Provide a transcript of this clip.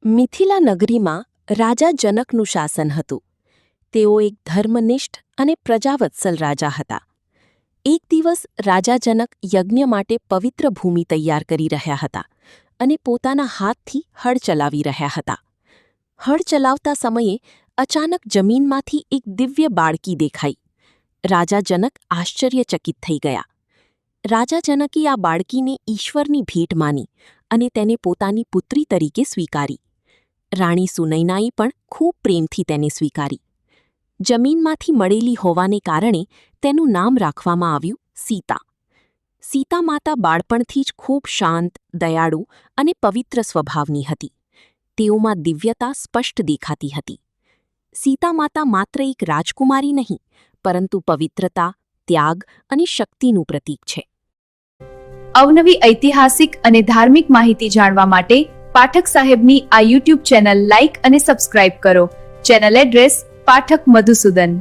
મિથિલા નગરીમાં રાજા જનકનું શાસન હતું. તેઓ એક ધર્મનિષ્ઠ અને પ્રજાવત્સલ રાજા હતા. એક દિવસ રાજા જનક યજ્ઞ માટે પવિત્ર ભૂમિ તૈયાર કરી રહ્યા હતા અને પોતાના હાથથી હળ ચલાવી રહ્યા હતા. હળ ચલાવતા સમયે અચાનક જમીનમાંથી એક દિવ્ય બાળકી દેખાઈ. રાજા જનક આશ્ચર્યચકિત થઈ ગયા. રાજા જનકે આ બાળકીને ઈશ્વરની ભેટ માની અને તેને પોતાની પુત્રી તરીકે સ્વીકારી. રાણી સુનૈનાએ પણ ખૂબ પ્રેમથી તેને સ્વીકારી. જમીનમાંથી મળેલી હોવાને કારણે તેનું નામ રાખવામાં આવ્યું સીતા. સીતા માતા બાળપણથી જ ખૂબ શાંત, દયાળુ અને પવિત્ર સ્વભાવની હતી. તેઓમાં દિવ્યતા સ્પષ્ટ દેખાતી હતી. સીતા માતા માત્ર એક રાજકુમારી નહીં, પરંતુ પવિત્રતા, ત્યાગ અને શક્તિનું પ્રતીક છે. અવનવી ઐતિહાસિક અને ધાર્મિક માહિતી જાણવા માટે પાઠક સાહેબની આ યુટ્યુબ ચેનલ લાઇક અને સબસ્ક્રાઇબ કરો. Channel address Pathak Madhusudan.